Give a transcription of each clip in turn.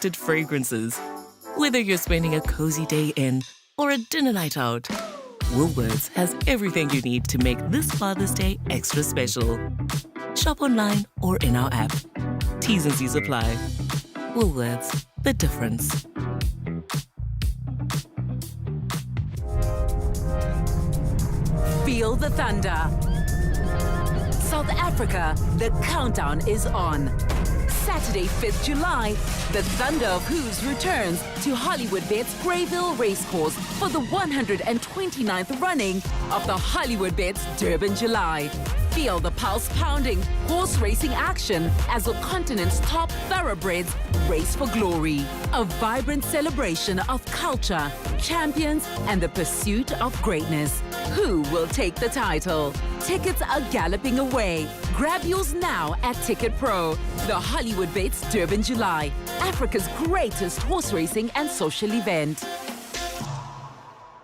crafted fragrances. Whether you're spending a cozy day in or a dinner night out, Woolworths has everything you need to make this Father's Day extra special. Shop online or in our app. T's and C's apply. Woolworths, the difference. Feel the thunder. South Africa, the countdown is on. Saturday, 5th July, the Thunder of Hooves returns to Hollywood Bets Greyville Racecourse for the 129th running of the Hollywood Bets Durban July. Feel the pulse pounding horse racing action as the continent's top thoroughbreds race for glory. A vibrant celebration of culture, champions, and the pursuit of greatness. Who will take the title? Tickets are galloping away. Grab yours now at Ticket Pro. The Hollywood Bets Durban July, Africa's greatest horse racing and social event.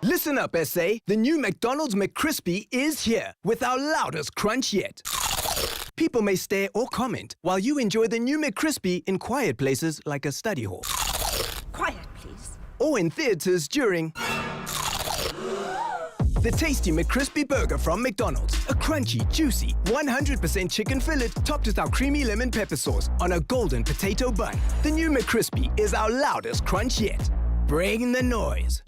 Listen up, SA. The new McDonald's McCrispy is here with our loudest crunch yet. People may stare or comment while you enjoy the new McCrispy in quiet places like a study hall. Quiet, please. Or in theaters during the tasty McCrispy burger from McDonald's. A crunchy, juicy, 100% chicken fillet topped with our creamy lemon pepper sauce on a golden potato bun. The new McCrispy is our loudest crunch yet. Bring the noise.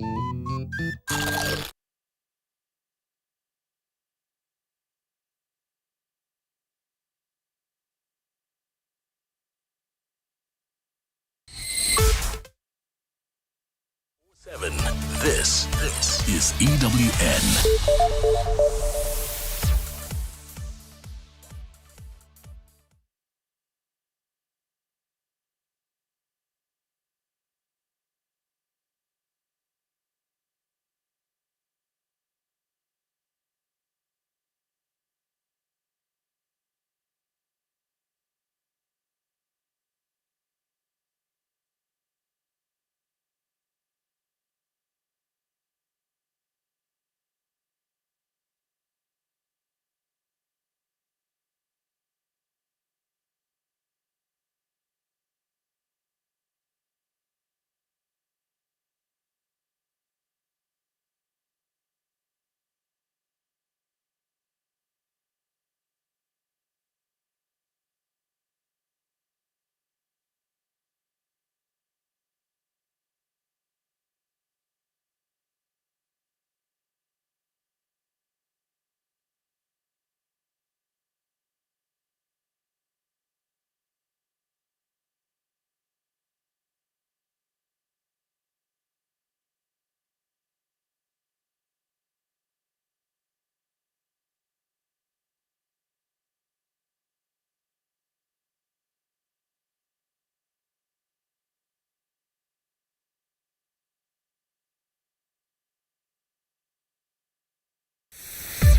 This is EWN.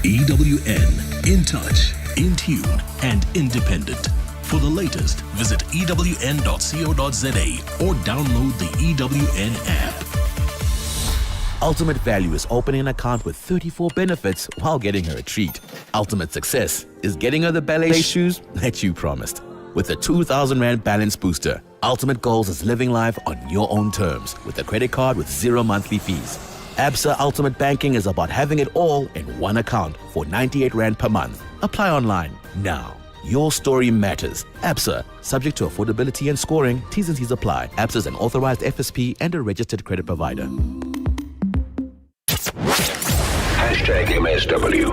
EWN, in touch, in tune, and independent. For the latest, visit ewn.co.za or download the EWN app. Ultimate Value is opening an account with 34 benefits while getting her a treat. Ultimate Success is getting her the ballet shoes that you promised. With a 2,000 Rand balance booster, Ultimate Goals is living life on your own terms with a credit card with 0 monthly fees. Absa Ultimate Banking is about having it all in one account for 98 Rand per month. Apply online now. Your story matters. Absa, subject to affordability and scoring. T's and C's apply. Absa is an authorized FSP and a registered credit provider. #MSW.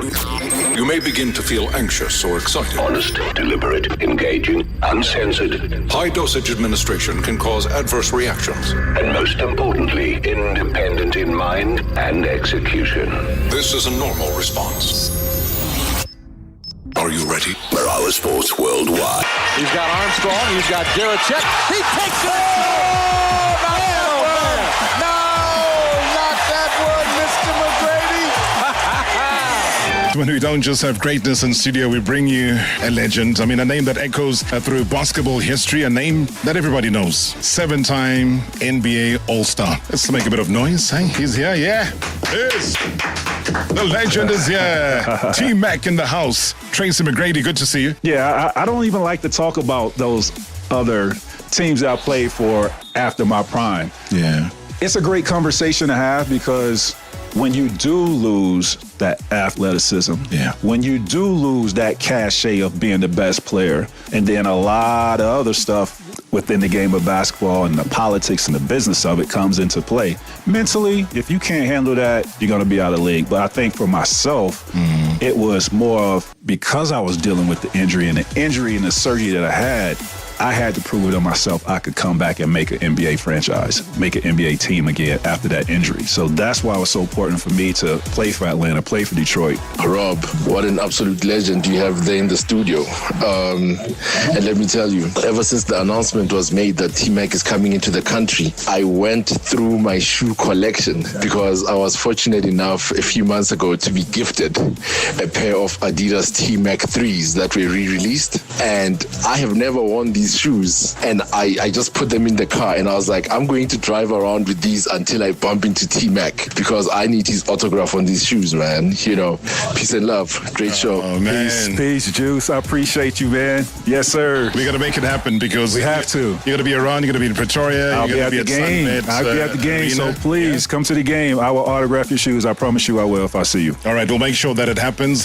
You may begin to feel anxious or excited. Honest, deliberate, engaging, uncensored. High dosage administration can cause adverse reactions. And most importantly, independent in mind and execution. This is a normal response. Are you ready? Marawa Sports Worldwide. He's got Armstrong, he's got Garrett. He takes it! No, not that one, Mr. McGrady. When we don't just have greatness in studio, we bring you a legend. I mean, a name that echoes through basketball history, a name that everybody knows. 7-time NBA All-Star. Let's make a bit of noise. Hey, he's here. Yeah, yes. The legend is here. T-Mac in the house. Tracy McGrady, good to see you. Yeah, I don't even like to talk about those other teams that I played for after my prime. Yeah. It's a great conversation to have because when you do lose that athleticism, when you do lose that cachet of being the best player, and then a lot of other stuff within the game of basketball and the politics and the business of it comes into play. Mentally, if you can't handle that, you're going to be out of the league. But I think for myself, it was more of because I was dealing with the injury and the surgery that I had to prove it to myself I could come back and make an NBA franchise, make an NBA team again after that injury. So that's why it was so important for me to play for Atlanta, play for Detroit. Rob, what an absolute legend you have there in the studio. And let me tell you, ever since the announcement was made that T-Mac is coming into the country, I went through my shoe collection because I was fortunate enough a few months ago to be gifted a pair of Adidas T-Mac 3s that were re-released. And I have never worn these shoes, and I just put them in the car, and I was like, I'm going to drive around with these until I bump into T-Mac because I need his autograph on these shoes, man. You know, peace and love. Great show. Oh, man. Peace, Juice. I appreciate you, man. Yes, sir. We got to make it happen because we have to. You got to be around. You got to be in Pretoria. I'll be at the game. I'll be at the game. So please come to the game. I will autograph your shoes. I promise you I will if I see you. All right, we'll make sure that it happens.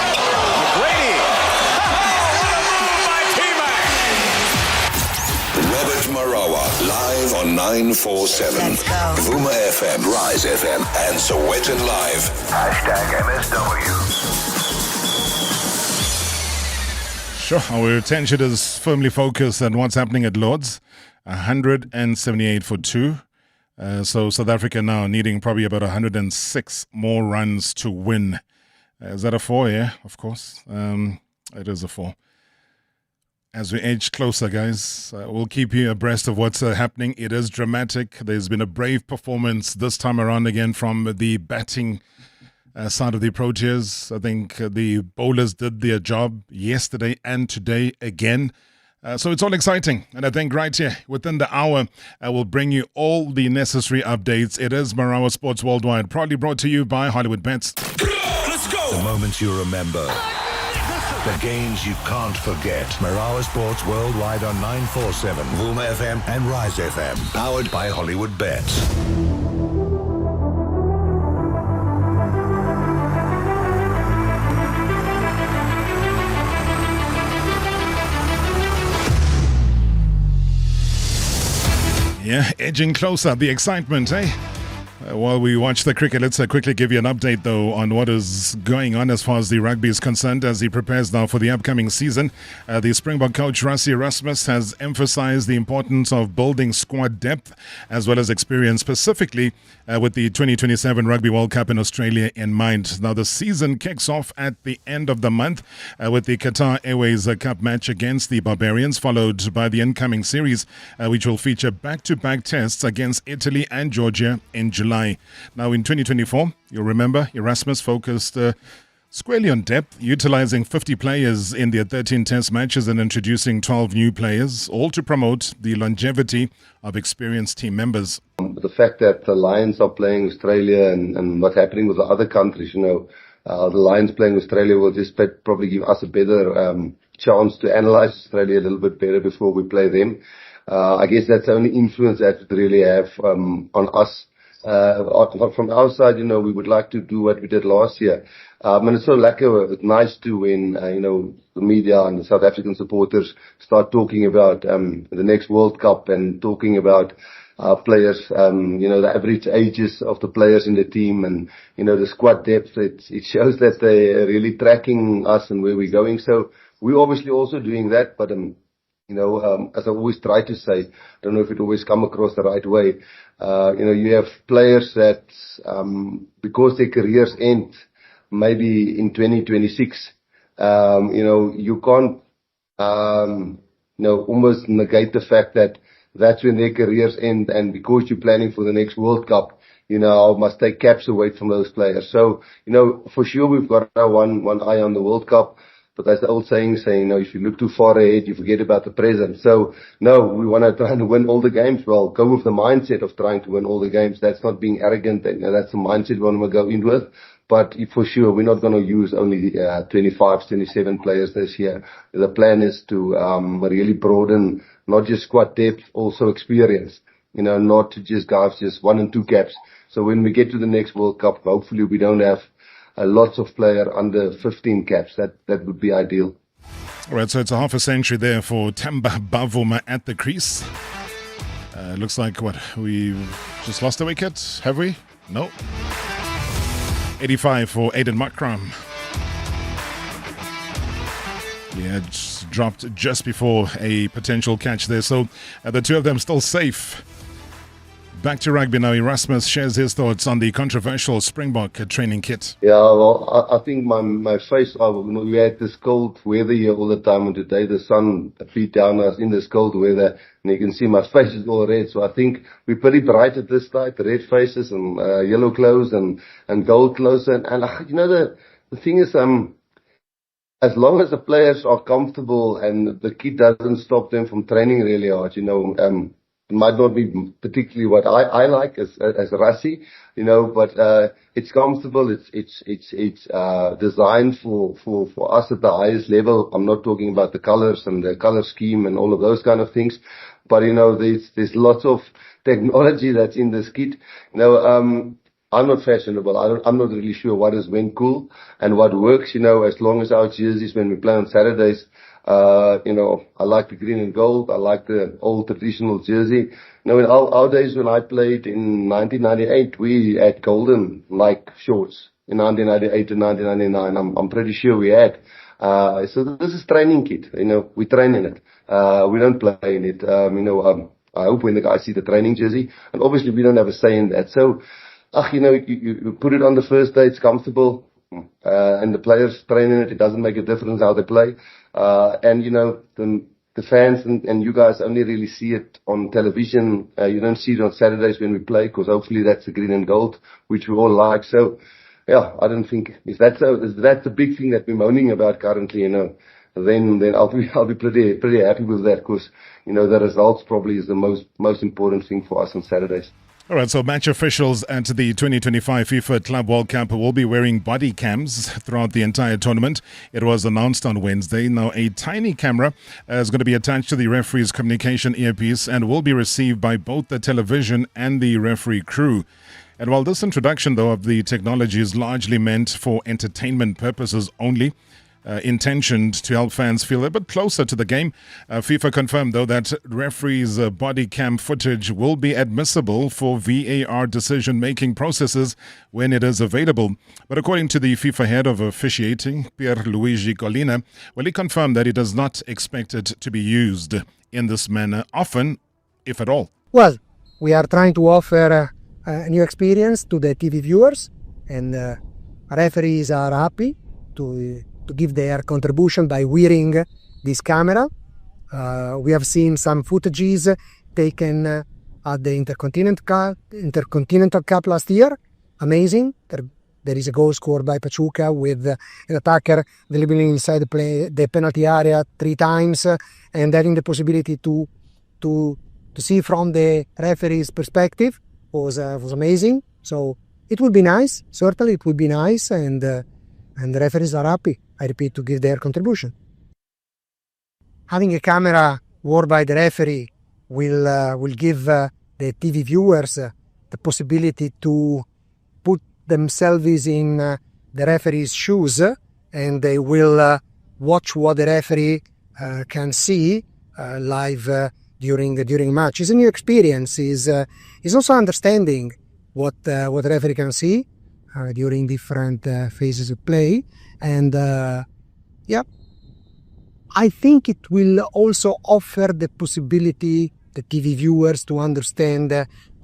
Marawa, live on 947. Vuma FM, Rise FM, and Sowetan Live. #MSW. Sure, our attention is firmly focused on what's happening at Lord's. 178 for 2. So South Africa now needing probably about 106 more runs to win. Is that a 4? Yeah, of course. It is a 4. As we edge closer, guys, we'll keep you abreast of what's happening. It is dramatic. There's been a brave performance this time around again from the batting side of the Proteas. I think the bowlers did their job yesterday and today again. So it's all exciting. And I think right here, within the hour, I will bring you all the necessary updates. It is Marawa Sports Worldwide, proudly brought to you by Hollywood Bets. Let's go! The moments you remember. The games you can't forget. Marawa Sports Worldwide on 947, Vuma FM and Rise FM. Powered by Hollywood Bets. Yeah, edging closer. The excitement, eh? While we watch the cricket, let's quickly give you an update, though, on what is going on as far as the rugby is concerned as he prepares now for the upcoming season. The Springbok coach, Rassie Erasmus, has emphasized the importance of building squad depth as well as experience, specifically with the 2027 Rugby World Cup in Australia in mind. Now, the season kicks off at the end of the month with the Qatar Airways Cup match against the Barbarians, followed by the incoming series, which will feature back-to-back tests against Italy and Georgia in July. Now, in 2024, you'll remember Erasmus focused squarely on depth, utilizing 50 players in their 13 test matches and introducing 12 new players, all to promote the longevity of experienced team members. The fact that the Lions are playing Australia and what's happening with the other countries, the Lions playing Australia will just probably give us a better chance to analyze Australia a little bit better before we play them. I guess that's the only influence that we really have on us. From our side, we would like to do what we did last year. And it's so it's nice to when, the media and the South African supporters start talking about the next World Cup and talking about players, the average ages of the players in the team and, the squad depth. It shows that they're really tracking us and where we're going. So we're obviously also doing that, but as I always try to say, I don't know if it always come across the right way. You have players that, because their careers end maybe in 2026, you can't, almost negate the fact that that's when their careers end. And because you're planning for the next World Cup, must take caps away from those players. So, for sure we've got our one eye on the World Cup. But as the old saying, if you look too far ahead, you forget about the present. So, no, we want to try and win all the games. Well, go with the mindset of trying to win all the games. That's not being arrogant. And that's the mindset we want to go in with. But for sure, we're not going to use only 25, 27 players this year. The plan is to really broaden not just squad depth, also experience. Not to just guys just 1 and 2 caps. So when we get to the next World Cup, hopefully we don't have lots of players under 15 caps. That would be ideal. All right, so it's a half a century there for Themba Bavuma at the crease. Looks like we've just lost a wicket, have we? No. 85 for Aiden Makram. Yeah, just dropped just before a potential catch there. So the two of them still safe. Back to rugby now. Erasmus shares his thoughts on the controversial Springbok training kit. Yeah, well, I think my face, we had this cold weather here all the time, and today the sun beat down us in this cold weather, and you can see my face is all red. So I think we're pretty bright at this side, red faces and yellow clothes and gold clothes. And the thing is, as long as the players are comfortable and the kit doesn't stop them from training really hard, it might not be particularly what I like as Rassi, but it's comfortable. It's designed for us at the highest level. I'm not talking about the colors and the color scheme and all of those kind of things, but there's lots of technology that's in this kit. I'm not fashionable. I'm not really sure what is when cool and what works. As long as our jerseys when we play on Saturdays. I like the green and gold. I like the old traditional jersey. In our days when I played in 1998, we had golden like shorts in 1998 to 1999. I'm pretty sure we had. So this is training kit. We train in it. We don't play in it. I hope when the guys see the training jersey, and obviously we don't have a say in that. So, you put it on the first day, it's comfortable. And the players train in it. It doesn't make a difference how they play. The fans and you guys only really see it on television. You don't see it on Saturdays when we play, because hopefully that's the green and gold, which we all like. So, yeah, I don't think if that's the big thing that we're moaning about currently. Then I'll be pretty happy with that, because the results probably is the most important thing for us on Saturdays. All right, so match officials at the 2025 FIFA Club World Cup will be wearing body cams throughout the entire tournament. It was announced on Wednesday. Now, a tiny camera is going to be attached to the referee's communication earpiece and will be received by both the television and the referee crew. And while this introduction, though, of the technology is largely meant for entertainment purposes only, intentioned to help fans feel a bit closer to the game, FIFA confirmed, though, that referees' body cam footage will be admissible for VAR decision-making processes when it is available. But according to the FIFA head of officiating, Pierluigi Collina, he confirmed that he does not expect it to be used in this manner often, if at all. Well, we are trying to offer a new experience to the TV viewers, and referees are happy to give their contribution by wearing this camera. We have seen some footages taken at the Intercontinental Cup last year. Amazing. There is a goal scored by Pachuca with an attacker delivering inside the penalty area 3 times, and having the possibility to see from the referee's perspective was amazing. So it would be nice. Certainly it would be nice, and the referees are happy, I repeat, to give their contribution. Having a camera worn by the referee will give the TV viewers the possibility to put themselves in the referee's shoes, and they will watch what the referee can see live during match. It's a new experience. Is also understanding what the referee can see during different phases of play, and I think it will also offer the possibility the TV viewers to understand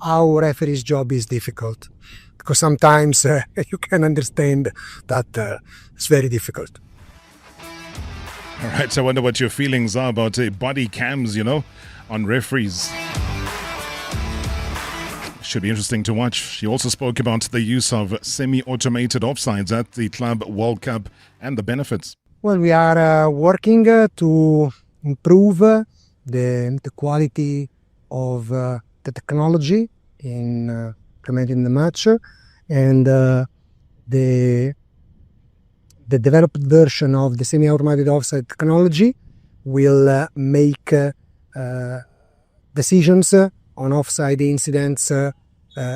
how referee's job is difficult, because sometimes you can understand that it's very difficult. All right, so I wonder what your feelings are about body cams, on referees. Should be interesting to watch. He also spoke about the use of semi-automated offsides at the Club World Cup and the benefits. Well, we are working to improve the quality of the technology in implementing the match, and the developed version of the semi-automated offside technology will make decisions on offside incidents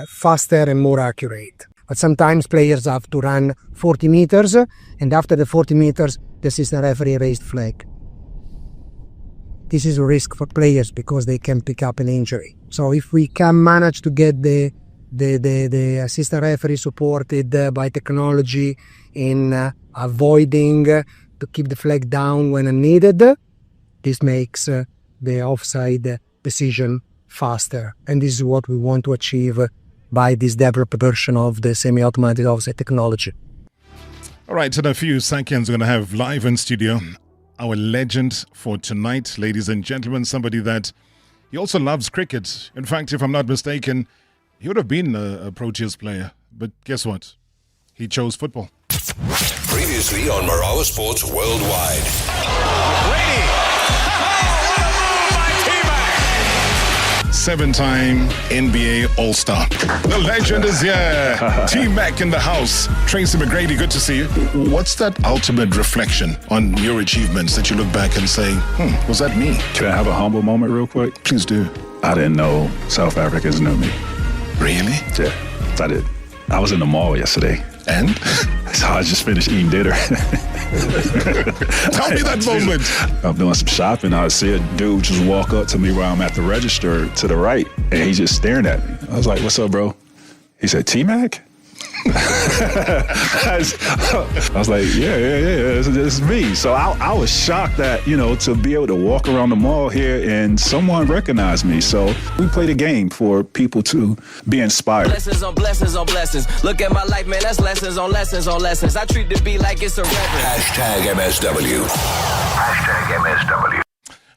faster and more accurate. But sometimes players have to run 40 meters, and after the 40 meters, the assistant referee raised flag. This is a risk for players because they can pick up an injury. So if we can manage to get the assistant referee supported by technology in avoiding to keep the flag down when needed, this makes the offside decision faster. And this is what we want to achieve by this developed version of the semi-automatic offside technology. All right, in a few seconds, we're going to have live in studio our legend for tonight, ladies and gentlemen, somebody that he also loves cricket. In fact, if I'm not mistaken, he would have been a Proteas player. But guess what? He chose football. Previously on Marawa Sports Worldwide. Seven-time NBA All-Star. The legend is here. T-Mac in the house. Tracy McGrady, good to see you. What's that ultimate reflection on your achievements that you look back and say, was that me? Can I have a humble moment real quick? Please do. I didn't know South Africans knew me. Really? Yeah, I did. I was in the mall yesterday. And? So I just finished eating dinner. Tell me that moment. I'm doing some shopping. I see a dude just walk up to me while I'm at the register to the right, and he's just staring at me. I was like, "What's up, bro?" He said, "T-Mac?" I was like, yeah, it's me. So I was shocked that, to be able to walk around the mall here and someone recognized me. So we played a game for people to be inspired. Blessings on blessings on blessings. Look at my life, man, that's lessons on lessons on lessons. I treat the beat like it's a reverend. #MSW. #MSW.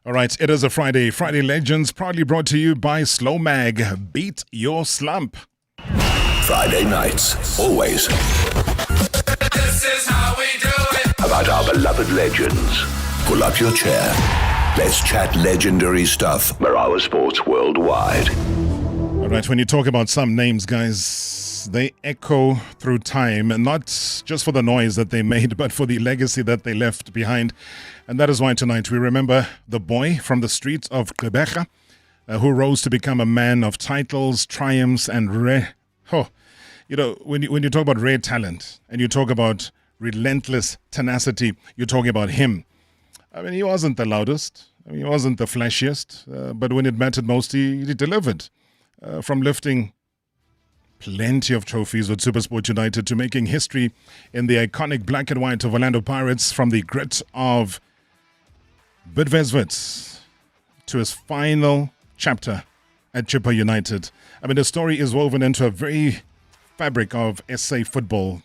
All right, it is a Friday. Friday Legends, proudly brought to you by Slow Mag. Beat your slump. Friday nights, always. This is how we do it. About our beloved legends. Pull up your chair. Let's chat legendary stuff. Marawa Sports Worldwide. All right, when you talk about some names, guys, they echo through time, and not just for the noise that they made, but for the legacy that they left behind. And that is why tonight we remember the boy from the streets of Quebec who rose to become a man of titles, triumphs, and when you talk about rare talent and you talk about relentless tenacity, you're talking about him. I mean, he wasn't the loudest. I mean, he wasn't the flashiest. But when it mattered most, he delivered. From lifting plenty of trophies with SuperSport United to making history in the iconic black and white of Orlando Pirates, from the grit of Bidvest Wits to his final chapter at Chippa United. I mean, the story is woven into a very fabric of SA football.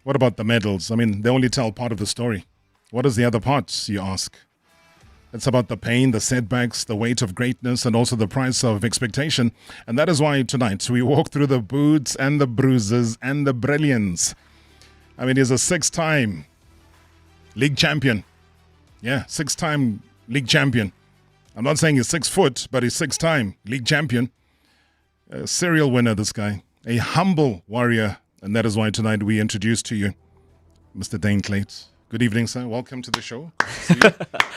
What about the medals? I mean, they only tell part of the story. What is the other part, you ask? It's about the pain, the setbacks, the weight of greatness, and also the price of expectation. And that is why tonight we walk through the boots and the bruises and the brilliance. I mean, he's a 6-time league champion. Yeah, 6-time league champion. I'm not saying he's 6 foot, but he's 6-time league champion. A serial winner, this guy. A humble warrior. And that is why tonight we introduce to you Mr. Daine Klate. Good evening, sir. Welcome to the show.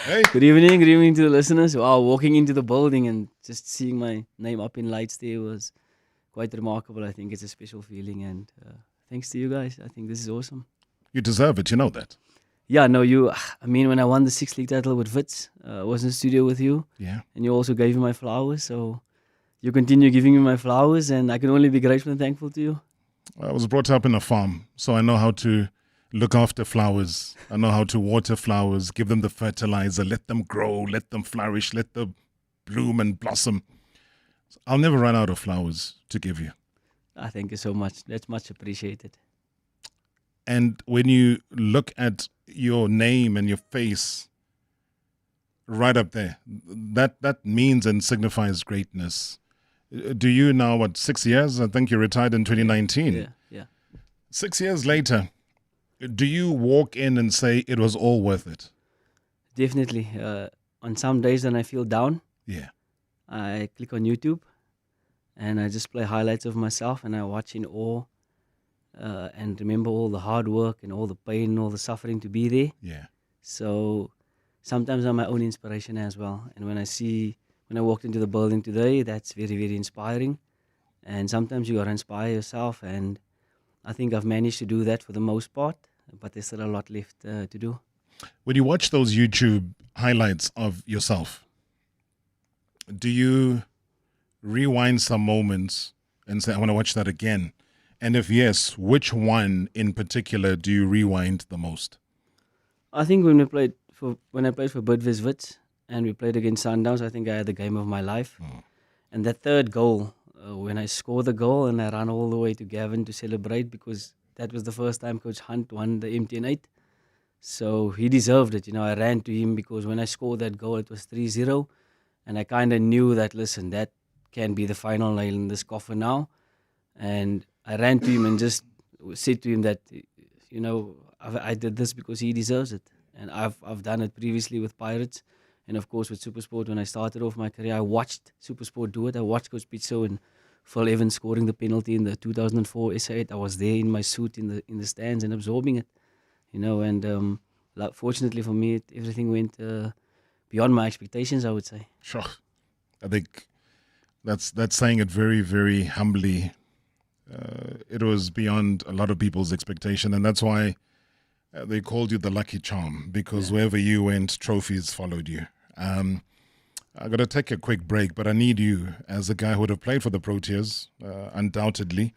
Hey. Good evening to the listeners. Wow, walking into the building and just seeing my name up in lights there was quite remarkable. I think it's a special feeling, and thanks to you guys. I think this is awesome. You deserve it, you know that. Yeah, no, when I won the 6th league title with Wits, I was in the studio with you. Yeah. And you also gave me my flowers, so you continue giving me my flowers, and I can only be grateful and thankful to you. I was brought up in a farm, so I know how to look after flowers. I know how to water flowers, give them the fertilizer, let them grow, let them flourish, let them bloom and blossom. I'll never run out of flowers to give you. Thank you so much. That's much appreciated. And when you look at your name and your face right up there, that means and signifies greatness. Do you now, 6 years? I think you retired in 2019. Yeah. 6 years later, do you walk in and say it was all worth it? Definitely. On some days when I feel down, I click on YouTube and I just play highlights of myself and I watch in awe and remember all the hard work and all the pain and all the suffering to be there. Yeah. So sometimes I'm my own inspiration as well. And when I see when I walked into the building today, that's very, very inspiring. And sometimes you got to inspire yourself, and I think I've managed to do that for the most part, but there's still a lot left to do. When you watch those YouTube highlights of yourself, do you rewind some moments and say, I want to watch that again? And if yes, which one in particular do you rewind the most? I think when I played for Bidvest Wits and we played against Sundowns, I think I had the game of my life. And that third goal, when I scored the goal and I ran all the way to Gavin to celebrate, because that was the first time Coach Hunt won the MTN 8. So he deserved it. I ran to him because when I scored that goal, it was 3-0. And I kind of knew that, listen, that can be the final nail in this coffin now. And I ran to him and just said to him that, I did this because he deserves it. And I've done it previously with Pirates. And of course with SuperSport, when I started off my career, I watched SuperSport do it. I watched Coach Pitso and Phil Evans scoring the penalty in the 2004 SA8. I was there in my suit in the stands and absorbing it. And fortunately for me, everything went beyond my expectations, I would say. Sure. I think that's saying it very, very humbly. It was beyond a lot of people's expectation, and that's why they called you the lucky charm, because wherever you went, trophies followed you. I got to take a quick break, but I need you, as a guy who would have played for the Proteas, undoubtedly,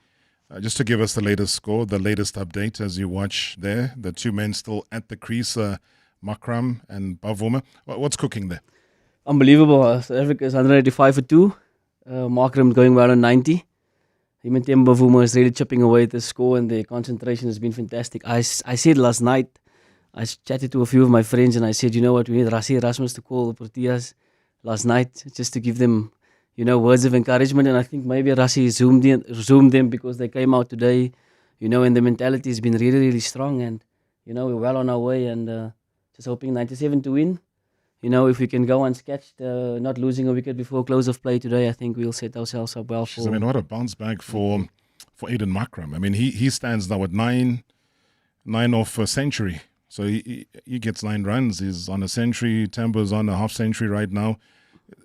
just to give us the latest score, the latest update as you watch there. The two men still at the crease, Makram and Bavuma. What's cooking there? Unbelievable. South Africa is 185 for 2. Makram going well on 90. Him and Bavuma is really chipping away at the score, and their concentration has been fantastic. I said last night, I chatted to a few of my friends, and I said, you know what, we need Rassie Erasmus to call the Proteas last night just to give them, words of encouragement. And I think maybe Rassie zoomed them because they came out today, and the mentality has been really, really strong. And, we're well on our way, and just hoping 97 to win. If we can go unscathed, not losing a wicket before close of play today, I think we'll set ourselves up well for... what a bounce back for Aiden Makram. He stands now at 9 off a century. So he gets 9 runs. He's on a century. Tambo's on a half century right now.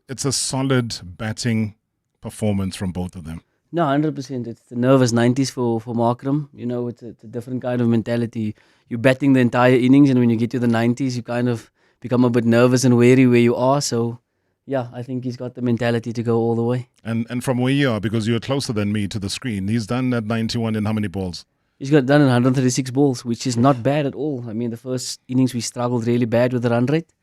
It's a solid batting performance from both of them. No, 100%. It's the nervous 90s for Makram. It's a different kind of mentality. You're batting the entire innings, and when you get to the 90s, you kind of become a bit nervous and wary where you are. So, yeah, I think he's got the mentality to go all the way. And from where you are, because you're closer than me to the screen, he's done at 91 in how many balls? He's got done in 136 balls, which is not bad at all. The first innings we struggled really bad with the run rate.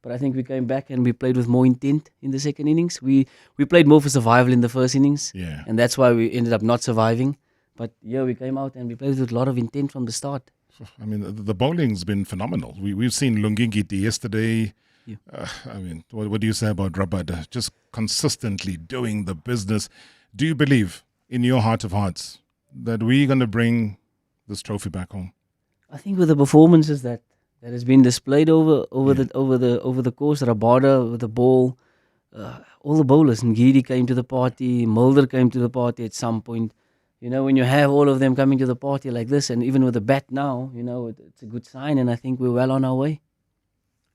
But I think we came back and we played with more intent in the second innings. We played more for survival in the first innings. Yeah. And that's why we ended up not surviving. But, yeah, we came out and we played with a lot of intent from the start. The bowling's been phenomenal. We've seen Lungingiti yesterday. Yeah. What do you say about Rabada? Just consistently doing the business. Do you believe, in your heart of hearts, that we're going to bring this trophy back home? I think with the performances that has been displayed over the course, Rabada with the ball, all the bowlers, Ngidi came to the party, Mulder came to the party at some point. When you have all of them coming to the party like this, and even with the bat now, it's a good sign, and I think we're well on our way.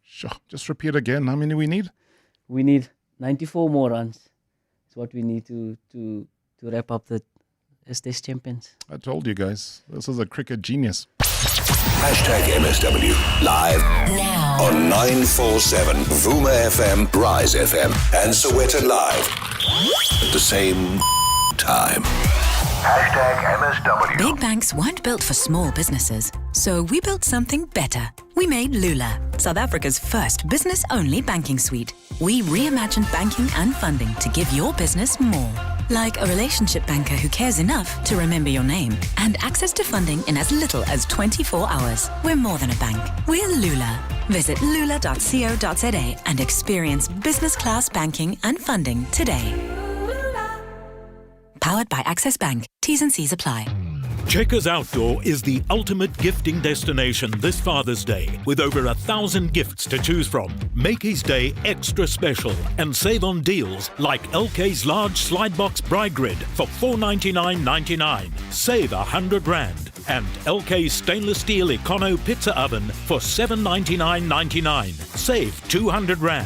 Sure. Just repeat again. How many we need? We need 94 more runs. It's what we need to wrap up as Test champions. I told you guys, this is a cricket genius. #MSW live now on 947 Vuma FM, Rise FM, and Soweto Live at the same time. #MSW. Big banks weren't built for small businesses, so we built something better. We made Lula, South Africa's first business-only banking suite. We reimagined banking and funding to give your business more. Like a relationship banker who cares enough to remember your name, and access to funding in as little as 24 hours. We're more than a bank. We're Lula. Visit lula.co.za and experience business class banking and funding today. Powered by Access Bank. T's and C's apply. Checkers Outdoor is the ultimate gifting destination this Father's Day, with over 1,000 gifts to choose from. Make his day extra special and save on deals like LK's large slide box bride grid for $499.99. Save R100 and LK's stainless steel Econo pizza oven for $799.99. Save R200.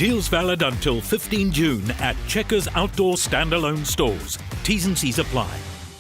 Deals valid until 15 June at Checkers Outdoor Standalone Stores. T's and C's apply.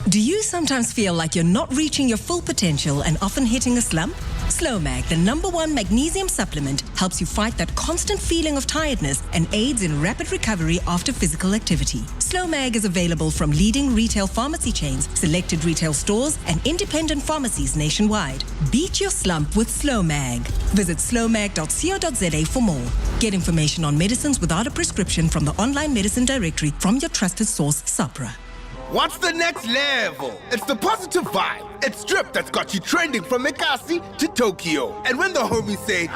Do you sometimes feel like you're not reaching your full potential and often hitting a slump? Slowmag, the #1 magnesium supplement, helps you fight that constant feeling of tiredness and aids in rapid recovery after physical activity. Slowmag is available from leading retail pharmacy chains, selected retail stores, and independent pharmacies nationwide. Beat your slump with Slowmag. Visit slowmag.co.za for more. Get information on medicines without a prescription from the online medicine directory from your trusted source, Sapra. What's the next level? It's the positive vibe. It's drip that's got you trending from Ekasi to Tokyo. And when the homies say,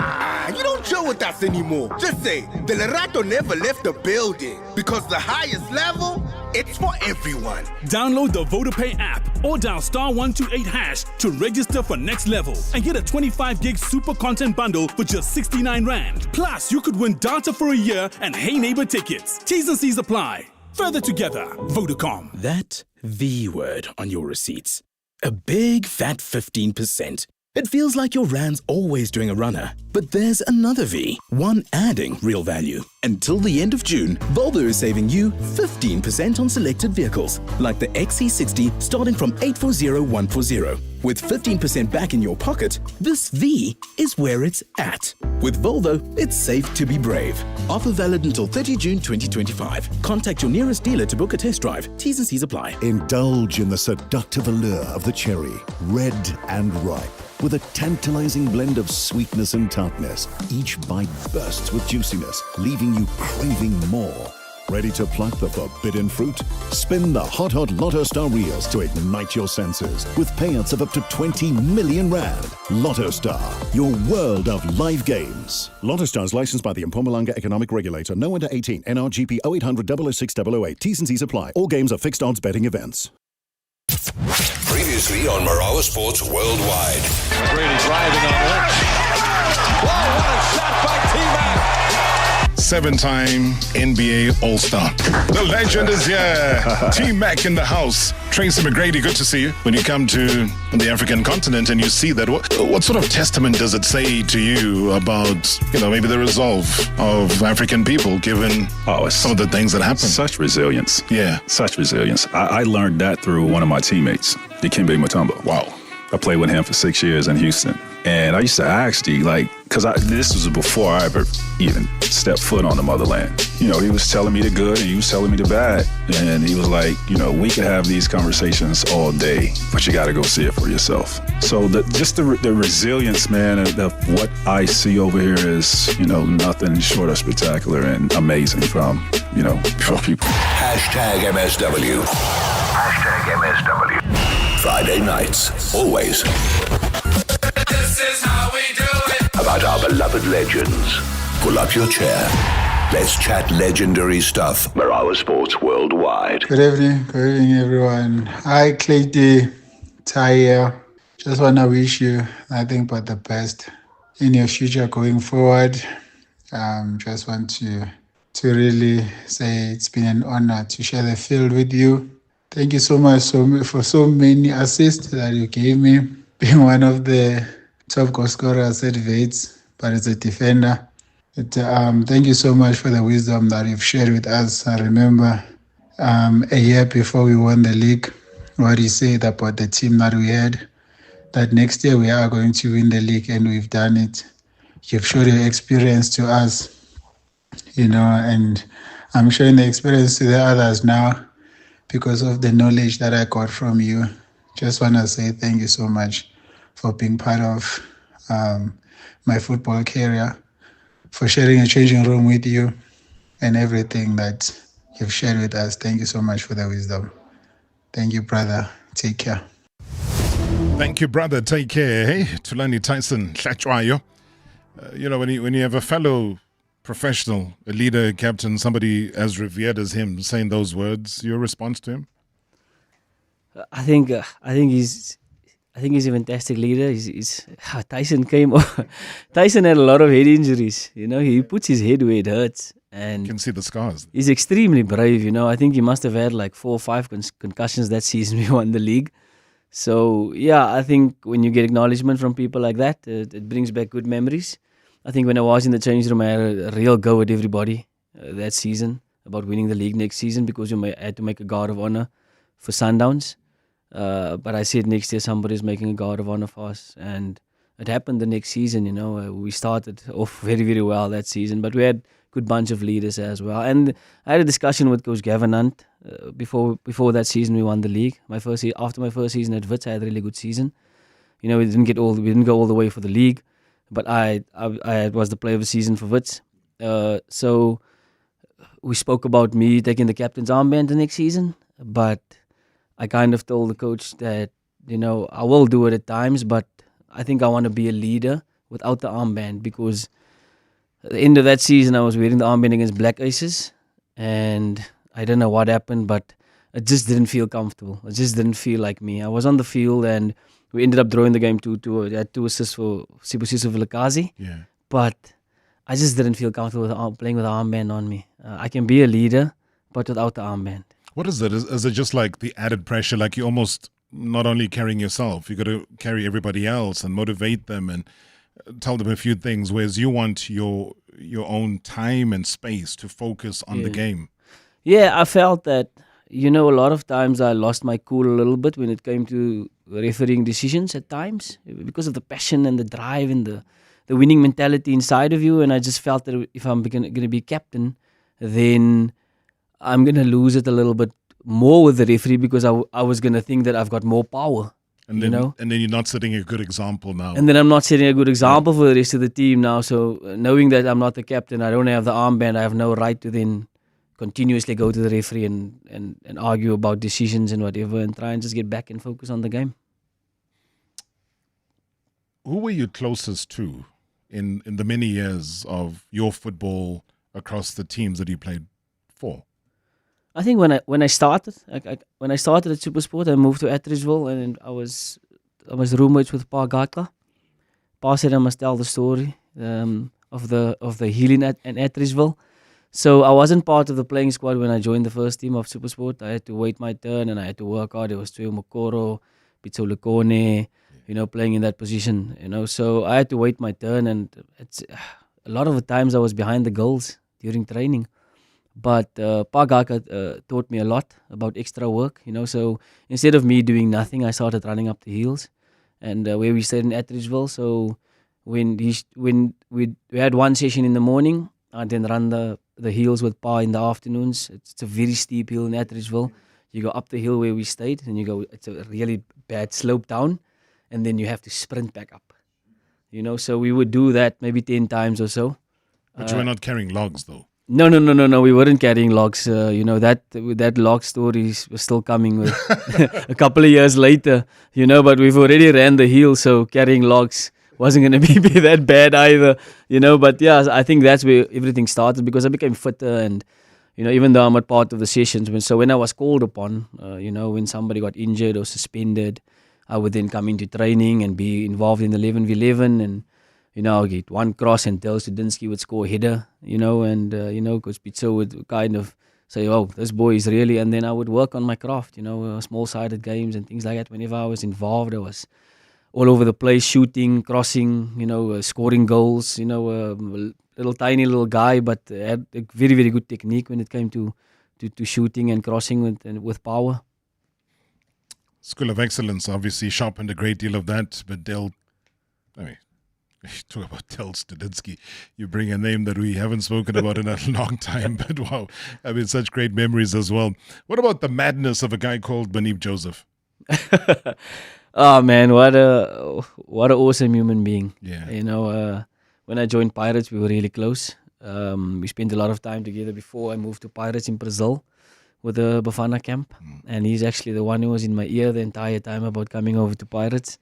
you don't chill with us anymore, just say, the Lerato never left the building. Because the highest level, it's for everyone. Download the VodaPay app or dial *128# to register for Next Level and get a 25 gig super content bundle for just 69 Rand. Plus, you could win data for a year and Hey Neighbor tickets. T's and C's apply. Further together, Vodacom. That V word on your receipts. A big fat 15%. It feels like your rand's always doing a runner. But there's another V, one adding real value. Until the end of June, Volvo is saving you 15% on selected vehicles, like the XC60 starting from 840,140. With 15% back in your pocket, this V is where it's at. With Volvo, it's safe to be brave. Offer valid until 30 June 2025. Contact your nearest dealer to book a test drive. T's and C's apply. Indulge in the seductive allure of the cherry, red and ripe. With a tantalizing blend of sweetness and tartness, each bite bursts with juiciness, leaving you craving more. Ready to pluck the forbidden fruit? Spin the hot Lotto Star reels to ignite your senses with payouts of up to 20 million Rand. Lotto Star, your world of live games. Lotto Star is licensed by the Mpumalanga Economic Regulator. No under 18. NRGP 0800 006 008. T's and C's apply. All games are fixed odds betting events. Previously on Marawa Sports Worldwide. McGrady driving on Lynch. Whoa, what a shot by T-Mac. 7-time NBA All-Star. The legend is here. T-Mac in the house. Tracy McGrady, good to see you. When you come to the African continent and you see that, what sort of testament does it say to you about, maybe the resolve of African people given some of the things that happen? Such resilience. Yeah. Such resilience. I learned that through one of my teammates, Dikembe Mutombo. Wow. I played with him for 6 years in Houston. And I used to ask D, because this was before I ever even stepped foot on the motherland. He was telling me the good and he was telling me the bad. And he was like, we could have these conversations all day, but you got to go see it for yourself. So the resilience, man, of what I see over here is, nothing short of spectacular and amazing from people. Hashtag MSW. Hashtag MSW. Friday nights, always. This is how we do it. About our beloved legends. Pull up your chair. Let's chat legendary stuff. Marawa Sports Worldwide. Good evening everyone. Hi Klate, Taya. Just want to wish you nothing but the best in your future going forward. Just want to really say it's been an honor to share the field with you. Thank you so much for so many assists that you gave me. Being one of the top goal scorers at Wits, but as a defender. Thank you so much for the wisdom that you've shared with us. I remember a year before we won the league, what you said about the team that we had, that next year we are going to win the league, and we've done it. You've showed your experience to us, and I'm showing the experience to the others now because of the knowledge that I got from you. Just want to say thank you so much for being part of my football career, for sharing a changing room with you and everything that you've shared with us. Thank you so much for the wisdom. Thank you, brother. Take care. Thank you, brother. Take care. Hey, Tulani Tyson, Hlachwayo. When you have a fellow professional, a leader, a captain, somebody as revered as him saying those words, your response to him? I think he's a fantastic leader. Tyson Tyson had a lot of head injuries. He puts his head where it hurts, and you can see the scars. He's extremely brave. I think he must have had like 4 or 5 concussions that season we won the league. So yeah, I think when you get acknowledgement from people like that, it brings back good memories. I think when I was in the change room, I had a real go at everybody that season about winning the league next season because had to make a guard of honor for Sundowns. But I said next year somebody's making a guard of honor for us, and it happened the next season. We started off very, very well that season, but we had a good bunch of leaders as well. And I had a discussion with Coach Gavin Hunt before that season we won the league. After my first season at Wits, I had a really good season. We didn't go all the way for the league, but I was the player of the season for Wits. So we spoke about me taking the captain's armband the next season, but I kind of told the coach that, I will do it at times, but I think I want to be a leader without the armband, because at the end of that season, I was wearing the armband against Black Aces, and I don't know what happened, but it just didn't feel comfortable. It just didn't feel like me. I was on the field, and we ended up drawing the game 2-2. I had 2 assists for Sibusiso Vilakazi. Yeah. But I just didn't feel comfortable with playing with the armband on me. I can be a leader, but without the armband. What is it? Is it just like the added pressure? Like you almost not only carrying yourself, you got to carry everybody else and motivate them and tell them a few things, whereas you want your own time and space to focus on the game. Yeah, I felt that, a lot of times I lost my cool a little bit when it came to refereeing decisions at times because of the passion and the drive and the winning mentality inside of you. And I just felt that if I'm going to be captain, then I'm going to lose it a little bit more with the referee because I was going to think that I've got more power. And then, and then you're not setting a good example now. And then I'm not setting a good example for the rest of the team now. So knowing that I'm not the captain, I don't have the armband, I have no right to then continuously go to the referee and argue about decisions and whatever and try and just get back and focus on the game. Who were you closest to in the many years of your football across the teams that you played for? I think when I started at SuperSport, I moved to Atteridgeville, and I was roommates with Pa Gatla. Pa said I must tell the story of the healing in Atteridgeville. So I wasn't part of the playing squad when I joined the first team of SuperSport. I had to wait my turn and I had to work hard. There was Tuyo Mokoro, Pitso Lekone, playing in that position. So I had to wait my turn, and it's a lot of the times I was behind the goals during training. But Pa Gaka taught me a lot about extra work, So instead of me doing nothing, I started running up the hills, and where we stayed in Atteridgeville. So when we had one session in the morning, I'd then run the hills with Pa in the afternoons. It's a very steep hill in Atteridgeville. You go up the hill where we stayed, and it's a really bad slope down, and then you have to sprint back up. So we would do that maybe 10 times or so. But you were not carrying logs, though. No. We weren't carrying logs. That log story was still coming with a couple of years later. But we've already ran the hill, so carrying logs wasn't going to be that bad either. But yeah, I think that's where everything started because I became fitter, and even though I'm not part of the sessions, when I was called upon, when somebody got injured or suspended, I would then come into training and be involved in the 11v11 and. I'll get one cross and Tel Studinsky would score a header, because Pitso would kind of say, oh, this boy is really, and then I would work on my craft, small-sided games and things like that. Whenever I was involved, I was all over the place, shooting, crossing, scoring goals, tiny little guy, but had a very, very good technique when it came to shooting and crossing with power. School of Excellence obviously sharpened a great deal of that, but you talk about Tel Studinsky. You bring a name that we haven't spoken about in a long time, but wow, such great memories as well. What about the madness of a guy called Manib Joseph? Oh man, what a awesome human being. Yeah. When I joined Pirates, we were really close. We spent a lot of time together before I moved to Pirates in Brazil with the Bafana camp, and he's actually the one who was in my ear the entire time about coming over to Pirates.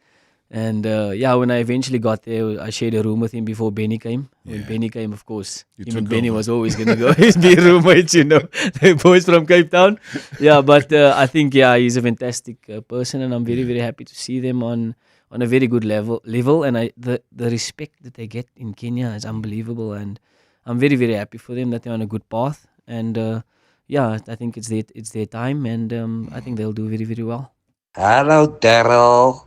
And when I eventually got there, I shared a room with him before Benny came. When Benny came, of course, him and Benny was always going to go be roommates, the boys from Cape Town. Yeah, but I think, he's a fantastic person, and I'm very, very happy to see them on a very good level. And the respect that they get in Kenya is unbelievable, and I'm very, very happy for them that they're on a good path. And I think it's their time, and I think they'll do very, very well. Hello, Daryl.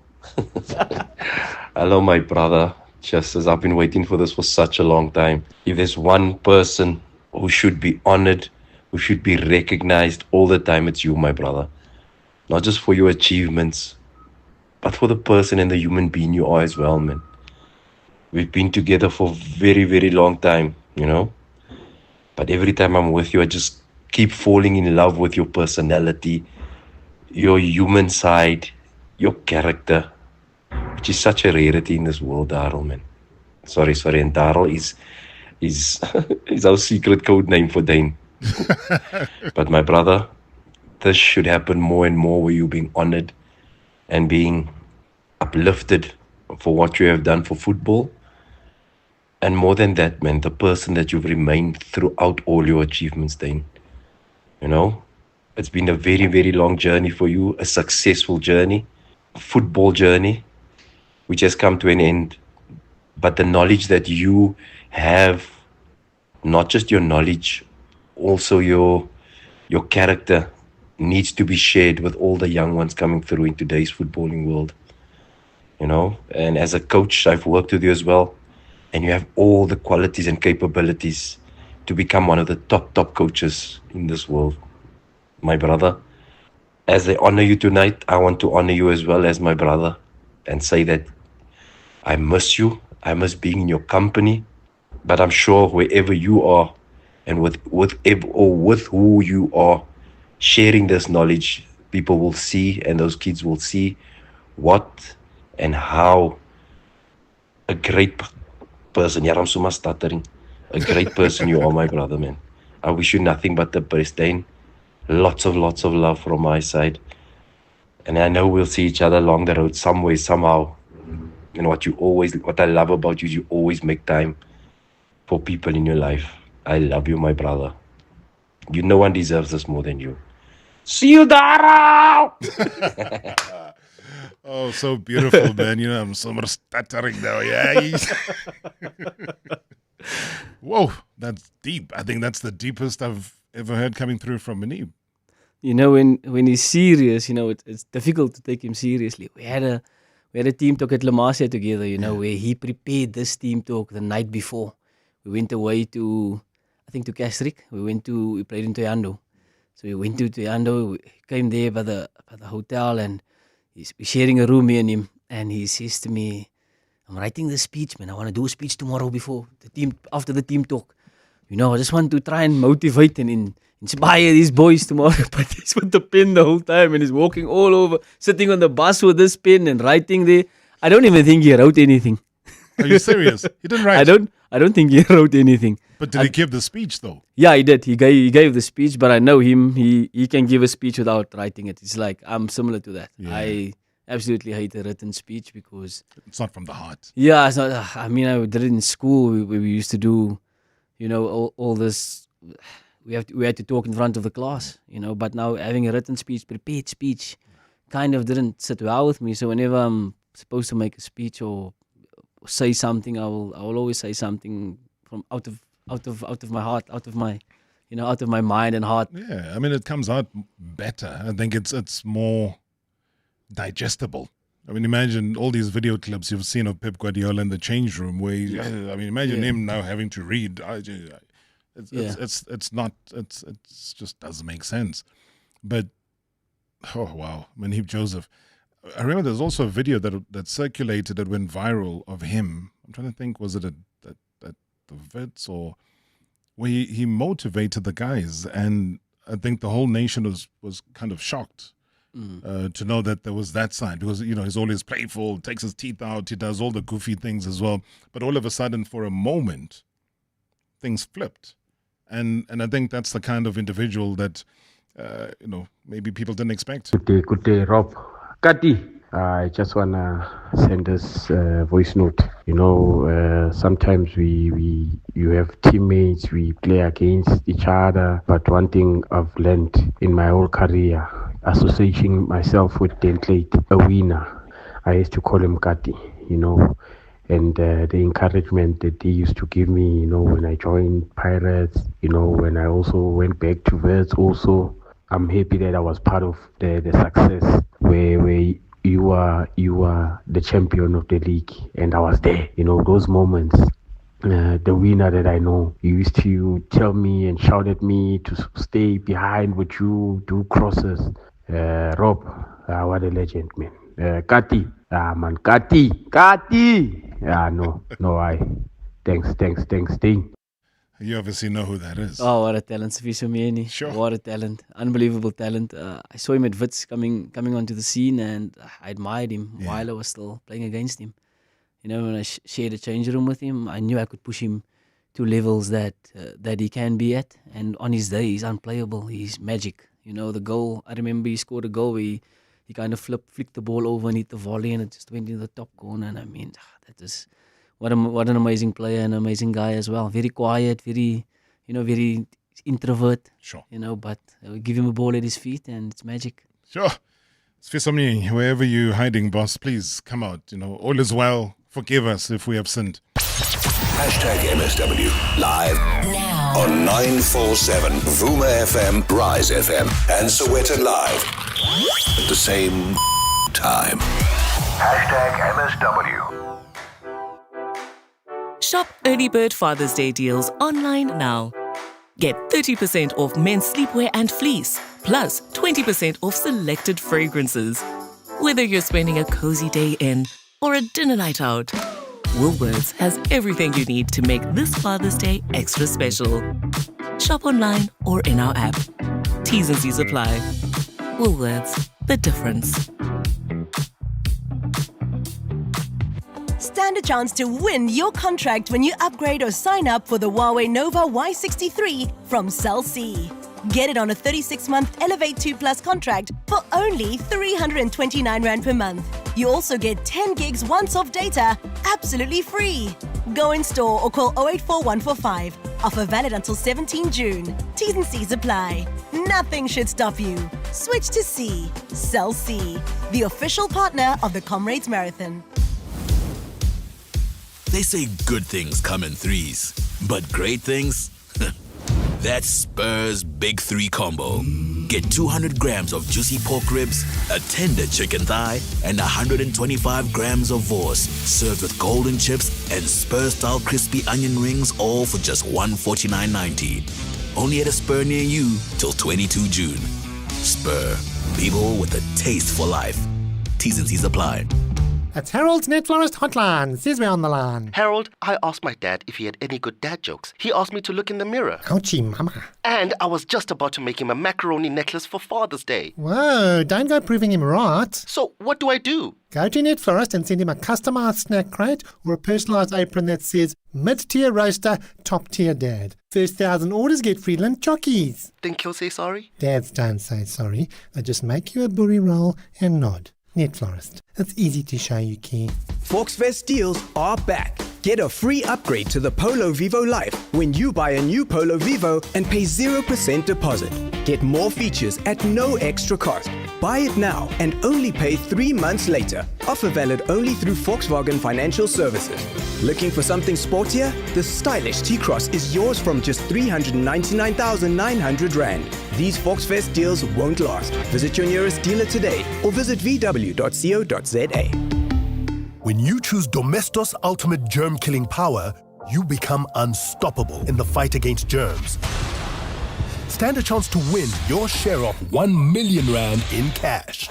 Hello, my brother. just as I've been waiting for this for such a long time. If there's one person who should be honored, who should be recognized all the time, it's you, my brother. Not just for your achievements, but for the person and the human being you are as well, man. We've been together for a very, very long time, you know? But every time I'm with you, I just keep falling in love with your personality, your human side, your character, which is such a rarity in this world, Darryl, man. Sorry, and Darryl is is our secret code name for Daine. But my brother, this should happen more and more, where you're being honored and being uplifted for what you have done for football. And more than that, man, the person that you've remained throughout all your achievements, Daine. You know, it's been a very, very long journey for you, a successful journey, a football journey, which has come to an end. But the knowledge that you have, not just your knowledge, also your character, needs to be shared with all the young ones coming through in today's footballing world. You know, and as a coach, I've worked with you as well, and you have all the qualities and capabilities to become one of the top coaches in this world. My brother, as they honor you tonight, I want to honor you as well as my brother and say that I miss you. I miss being in your company, but I'm sure wherever you are and with who you are sharing this knowledge, people will see, and those kids will see what and how a great person, I'm so much stuttering, a great person you are, my brother, man. I wish you nothing but the best, Daine. Lots of love from my side. And I know we'll see each other along the road some way, somehow. And what I love about you is you always make time for people in your life. I love you, my brother. No one deserves this more than you. See you, Darryl! Oh, so beautiful, man. You know, I'm so much stuttering now. Yeah. Whoa, that's deep. I think that's the deepest I've ever heard coming through from Manib. You know, when he's serious, you know, it's difficult to take him seriously. We had a team talk at La Masia together, you know, where he prepared this team talk the night before. We went away to Kastrik. We played in Toyando. So we went to Toyando, we came there by the hotel, and we're sharing a room, me and him. And he says to me, I'm writing this speech, man. I want to do a speech tomorrow after the team talk. You know, I just want to try and motivate and inspire these boys tomorrow. But he's with the pen the whole time, and he's walking all over, sitting on the bus with this pen and writing there. I don't even think he wrote anything. Are you serious? He didn't write? I don't think he wrote anything. But did he give the speech, though? Yeah, he did. He gave the speech, but I know him. He can give a speech without writing it. It's like, I'm similar to that. Yeah. I absolutely hate a written speech because it's not from the heart. Yeah, it's not. I mean, I did it in school. We used to do, you know, all this. We had to talk in front of the class, you know. But now having a written speech, prepared speech, kind of didn't sit well with me. So whenever I'm supposed to make a speech or say something, I will always say something from out of my heart, out of my mind and heart. Yeah, I mean, it comes out better. I think it's more digestible. I mean, imagine all these video clips you've seen of Pep Guardiola in the change room, where imagine him now having to read. It's just doesn't make sense. But oh wow, Manib Joseph. I remember there's also a video that circulated that went viral of him. I'm trying to think, was it at the Wits or where he motivated the guys, and I think the whole nation was kind of shocked to know that there was that side, because you know he's always playful, takes his teeth out, he does all the goofy things as well. But all of a sudden, for a moment, things flipped, and I think that's the kind of individual that you know, maybe people didn't expect. Good day, Rob. Kati, I just want to send this voice note. You know, sometimes you have teammates, we play against each other. But one thing I've learned in my whole career, associating myself with Klate, a winner, I used to call him Kati, you know. And the encouragement that they used to give me, you know, when I joined Pirates, you know, when I also went back to Wits also, I'm happy that I was part of the success where you are the champion of the league, and I was there. Those moments. The winner that I know, you used to tell me and shout at me to stay behind with you, do crosses. Rob, what a legend, man. Kati, Kati. Thanks, Daine. You obviously know who that is. Oh, what a talent, Sifiso Mieni. Sure. What a talent. Unbelievable talent. I saw him at Wits coming onto the scene, and I admired him while I was still playing against him. When I shared a change room with him, I knew I could push him to levels that he can be at. And on his day, he's unplayable. He's magic. The goal, I remember he scored a goal where he kind of flicked the ball over and hit the volley, and it just went into the top corner. And I mean, that is what an amazing player, an amazing guy as well. Very quiet, very introvert. Sure. But give him a ball at his feet and it's magic. Sure. Sfisomni, wherever you're hiding, boss, please come out. All is well. Forgive us if we have sinned. #MSW live now on 947 Vuma FM, Rise FM, and Sowetan Live at the same time. #MSW. Shop Early Bird Father's Day deals online now. Get 30% off men's sleepwear and fleece, plus 20% off selected fragrances. Whether you're spending a cozy day in or a dinner night out, Woolworths has everything you need to make this Father's Day extra special. Shop online or in our app. T's and C's apply. Woolworths, the difference. Stand a chance to win your contract when you upgrade or sign up for the Huawei Nova Y63 from Cell C. Get it on a 36-month Elevate 2 Plus contract for only 329 Rand per month. You also get 10 gigs once-off data, absolutely free. Go in store or call 084145. Offer valid until 17 June. T's and C's apply. Nothing should stop you. Switch to C. Cell C, the official partner of the Comrades Marathon. They say good things come in threes, but great things? That's Spur's Big 3 combo. Get 200 grams of juicy pork ribs, a tender chicken thigh, and 125 grams of vors, served with golden chips and Spur-style crispy onion rings, all for just $149.90. Only at a Spur near you till 22 June. Spur, people with a taste for life. T's and C's apply. It's Harold's Net Florist Hotline. Says we're on the line. Harold, I asked my dad if he had any good dad jokes. He asked me to look in the mirror. Ouchie, mama. And I was just about to make him a macaroni necklace for Father's Day. Whoa, don't go proving him right. So what do I do? Go to Net Florist and send him a customized snack crate or a personalized apron that says mid-tier roaster, top-tier dad. First 1,000 orders get free lunch chockies. Think he'll say sorry? Dads don't say sorry. They just make you a burry roll and nod. Net Florist. It's easy to show you care. Volksfest deals are back. Get a free upgrade to the Polo Vivo Life when you buy a new Polo Vivo and pay 0% deposit. Get more features at no extra cost. Buy it now and only pay 3 months later. Offer valid only through Volkswagen Financial Services. Looking for something sportier? The stylish T-Cross is yours from just 399,900 Rand. These Volksfest deals won't last. Visit your nearest dealer today or visit vw.co.za. When you choose Domestos Ultimate Germ Killing Power, you become unstoppable in the fight against germs. Stand a chance to win your share of 1 million Rand in cash.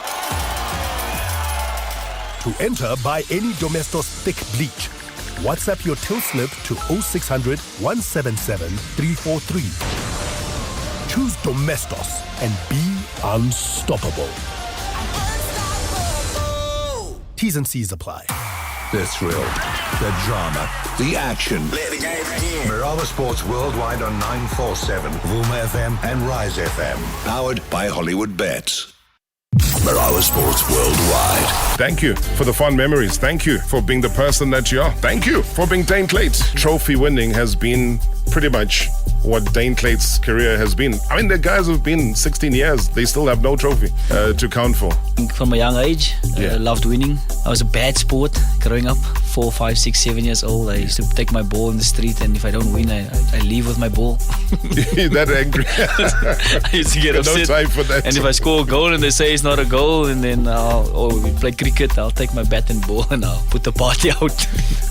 To enter, buy any Domestos thick bleach. WhatsApp your till slip to 0600 177 343. Choose Domestos and be unstoppable. T's and C's apply. The thrill, the drama, the action. Play the game again. Marawa Sports Worldwide on 947, Vuma FM and Rise FM. Powered by Hollywood Bets. Marawa Sports Worldwide. Thank you for the fond memories. Thank you for being the person that you are. Thank you for being Daine Klate. Trophy winning has been pretty much what Daine Klate's career has been. I mean, the guys who've been 16 years, they still have no trophy to count for. From a young age, I loved winning. I was a bad sport growing up, 4, 5, 6, 7 years old. I used to take my ball in the street, and if I don't win, I leave with my ball. That angry? I used to get upset. No time for that. And if I score a goal and they say it's not a goal, and then we play cricket, I'll take my bat and ball and I'll put the party out.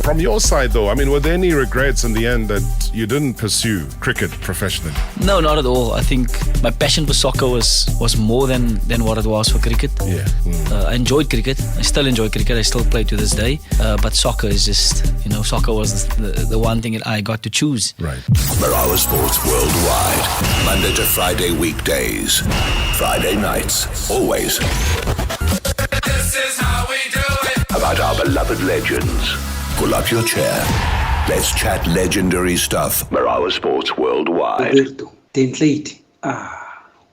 From your side though, I mean, were there any regrets in the end that you didn't pursue cricket professionally? No, not at all. I think my passion for soccer was more than what it was for cricket. Yeah. I enjoyed cricket. I still enjoy cricket. I still play to this day. But soccer is just, soccer was the one thing that I got to choose. Right. Marawa Sports Worldwide. Monday to Friday weekdays. Friday nights. Always. This is how we do it. About our beloved legends. Pull up your chair. Let's chat legendary stuff. Marawa Sports Worldwide. Daine Klate,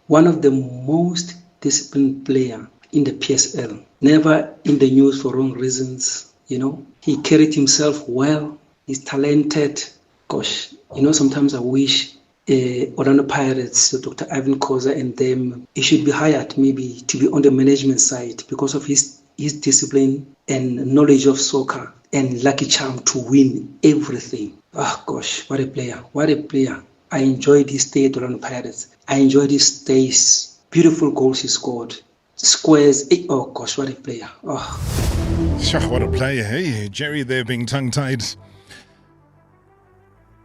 one of the most disciplined player in the PSL. Never in the news for wrong reasons, He carried himself well. He's talented. Gosh, sometimes I wish Orlando Pirates, Dr. Ivan Koza and them, he should be hired maybe to be on the management side because of his discipline and knowledge of soccer and lucky charm to win everything. Oh gosh, what a player. What a player. I enjoyed his stay at Orlando Pirates. I enjoyed his stays. Beautiful goals he scored. Squares. Oh gosh, what a player. Oh. Sure, what a player. Hey, Jerry there being tongue-tied.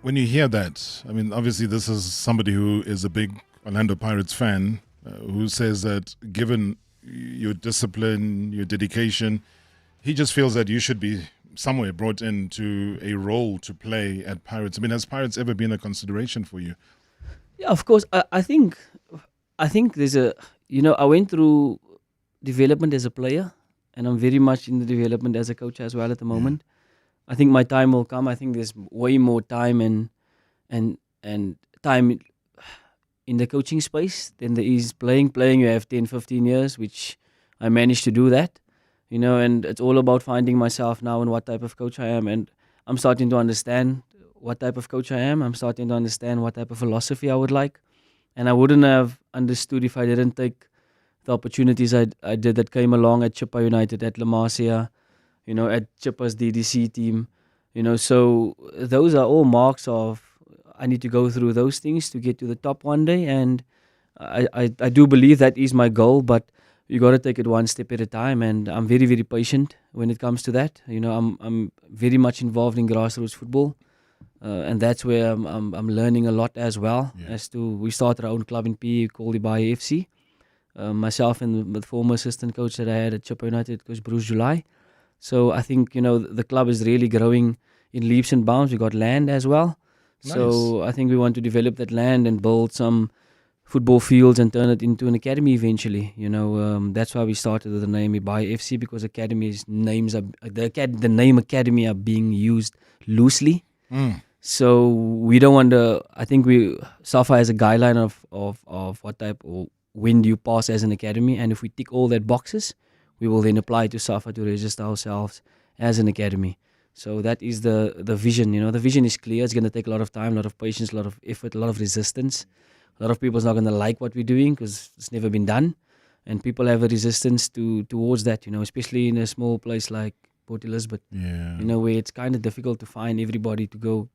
When you hear that, I mean, obviously this is somebody who is a big Orlando Pirates fan who says that given your discipline, your dedication, he just feels that you should be somewhere brought into a role to play at Pirates. I mean, has Pirates ever been a consideration for you? Yeah, of course. I think there's I went through development as a player, and I'm very much in the development as a coach as well at the moment. I think my time will come. I think there's way more time and time in the coaching space than there is playing. Playing, you have 10, 15 years, which I managed to do that, and it's all about finding myself now and what type of coach I am. And I'm starting to understand what type of coach I am. I'm starting to understand what type of philosophy I would like. And I wouldn't have understood if I didn't take the opportunities I did that came along at Chippa United, at La Masia, at Chippa's DDC team. So those are all marks of I need to go through those things to get to the top one day. And I do believe that is my goal, but you got to take it one step at a time. And I'm very, very patient when it comes to that. I'm very much involved in grassroots football. And that's where I'm learning a lot as well. We started our own club in PE called the Baie FC. Myself and the former assistant coach that I had at Chippa United, Coach Durban July. So I think, the club is really growing in leaps and bounds. We got land as well. Nice. So I think we want to develop that land and build some football fields and turn it into an academy eventually. That's why we started with the name Baie FC, because the name academy are being used loosely. So we don't want to. I think SAFA has a guideline of what type or when do you pass as an academy, and if we tick all that boxes, we will then apply to SAFA to register ourselves as an academy. So that is the vision. The vision is clear. It's going to take a lot of time, a lot of patience, a lot of effort, a lot of resistance. A lot of people's not going to like what we're doing because it's never been done, and people have a resistance towards that. Especially in a small place like Port Elizabeth. Where it's kind of difficult to find everybody to go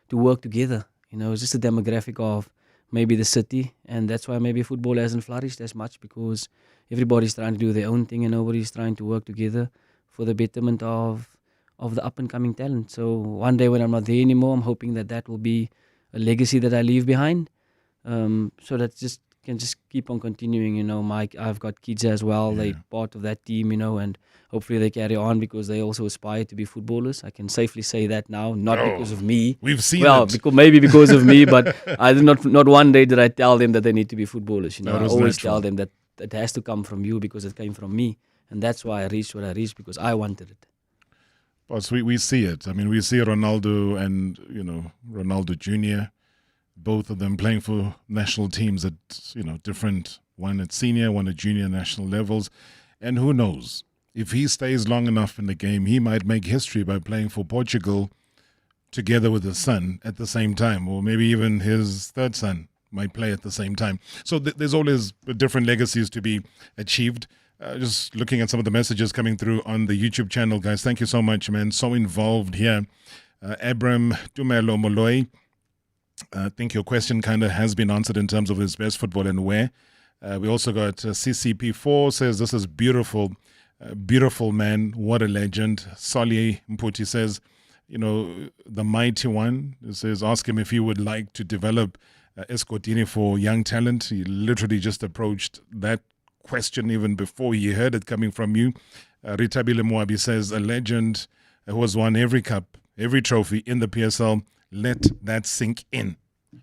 to work together. It's just a demographic of maybe the city, and that's why maybe football hasn't flourished as much, because everybody's trying to do their own thing and nobody's trying to work together for the betterment of the up-and-coming talent. So one day when I'm not there anymore, I'm hoping that will be a legacy that I leave behind, so that can just keep on continuing. I've got kids as well. They're part of that team, and hopefully they carry on because they also aspire to be footballers. I can safely say that now, not because of me. We've seen it. Maybe because of me, but I did not one day did I tell them that they need to be footballers. I always tell them that it has to come from you because it came from me. And that's why I reached what I reached, because I wanted it. But we see it. I mean, we see Ronaldo and, Ronaldo Jr., both of them playing for national teams at, different, one at senior, one at junior national levels. And who knows, if he stays long enough in the game, he might make history by playing for Portugal together with his son at the same time, or maybe even his third son might play at the same time. So there's always different legacies to be achieved. Just looking at some of the messages coming through on the YouTube channel, guys. Thank you so much, man. So involved here. Abram Tumelo Moloi, I think your question kind of has been answered in terms of his best football and where. We also got CCP4 says, this is beautiful. Beautiful man. What a legend. Soli Mputi says, the mighty one. It says, ask him if he would like to develop Escotini for young talent. He literally just approached that question even before he heard it coming from you. Ritabile Moabi says, a legend who has won every cup, every trophy in the PSL. Let that sink in.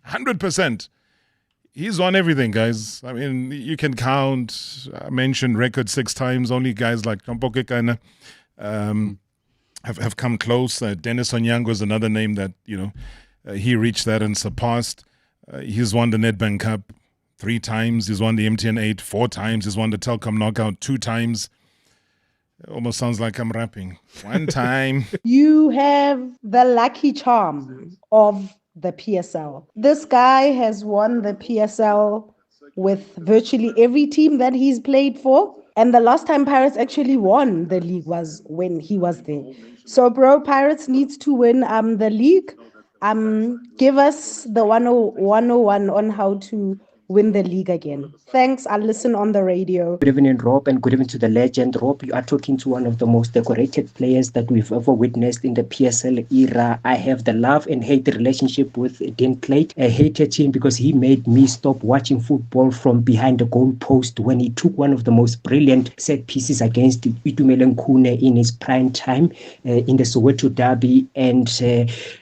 100%. He's won everything, guys. I mean, you can count. I mentioned record 6 times. Only guys like Kampoke Kana have come close. Dennis Onyango is another name that, he reached that and surpassed. He's won the Nedbank Cup 3 times. He's won the MTN 8 4 times. He's won the Telkom Knockout 2 times. It almost sounds like I'm rapping. 1 time. You have the lucky charm of the PSL. This guy has won the PSL with virtually every team that he's played for. And the last time Pirates actually won the league was when he was there. So, bro, Pirates needs to win the league. Give us the 101 on how to win the league again. Thanks. I'll listen on the radio. Good evening, Rob, and good evening to the legend. Rob, you are talking to one of the most decorated players that we've ever witnessed in the PSL era. I have the love and hate relationship with Daine Klate. I hated him because he made me stop watching football from behind the goal post when he took one of the most brilliant set pieces against Itumeleng Khune in his prime time in the Soweto Derby, and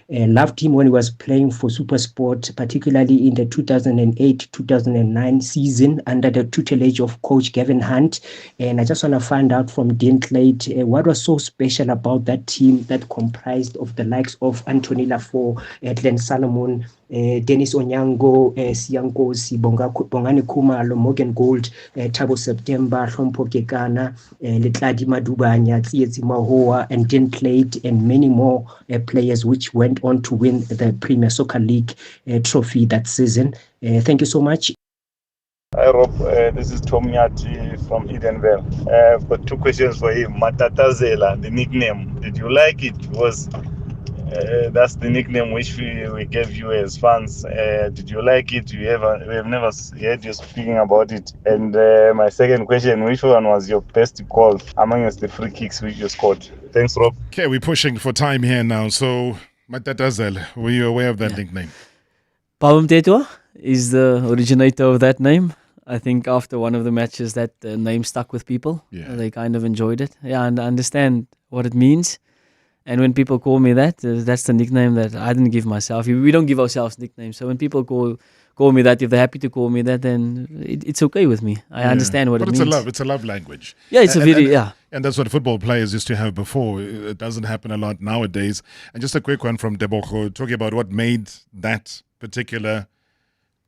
loved him when he was playing for SuperSport, particularly in the 2008-2009 season under the tutelage of coach Gavin Hunt. And I just want to find out from Daine Klate what was so special about that team that comprised of the likes of Anthony Lafont, Glenn Salomon, Dennis Onyango, Siyankosi, Bongani Khumalo, Morgan Gold, Thabo September, Hlompo Kekana, Letladi Madubanya, Tsietsi Mahoa, and Daine Klate, and many more players which went on to win the Premier Soccer League trophy that season. Thank you so much. Hi Rob, this is Tom Nyati from Edenvale. I've got 2 questions for him. Matatazela, the nickname, did you like it? Because that's the nickname which we gave you as fans. Did you like it? We have never heard you speaking about it. And my second question, which one was your best goal amongst the free kicks which you scored? Thanks, Rob. Okay, we're pushing for time here now. So, Matatazela, were you aware of that nickname? Pawum Tetwa is the originator of that name. I think after one of the matches that name stuck with people. Yeah. They kind of enjoyed it. Yeah, and I understand what it means. And when people call me that, that's the nickname that I didn't give myself. We don't give ourselves nicknames. So when people call me that, if they're happy to call me that, then it's okay with me. I understand what it means. But it's a love language. Yeah, it's And that's what football players used to have before. It doesn't happen a lot nowadays. And just a quick one from Debogo, talking about what made that particular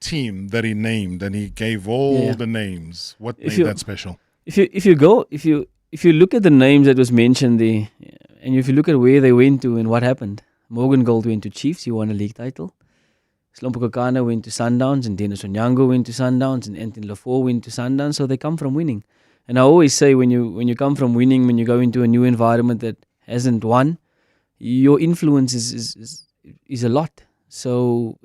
team that he named, and he gave all the names. What made that special? If you look at the names that was mentioned there, and if you look at where they went to and what happened, Morgan Gold went to Chiefs, he won a league title. Hlompo Kekana went to Sundowns, and Dennis Onyango went to Sundowns, and Anthony Lafont went to Sundowns. So they come from winning. And I always say when you come from winning, when you go into a new environment that hasn't won, your influence is a lot. So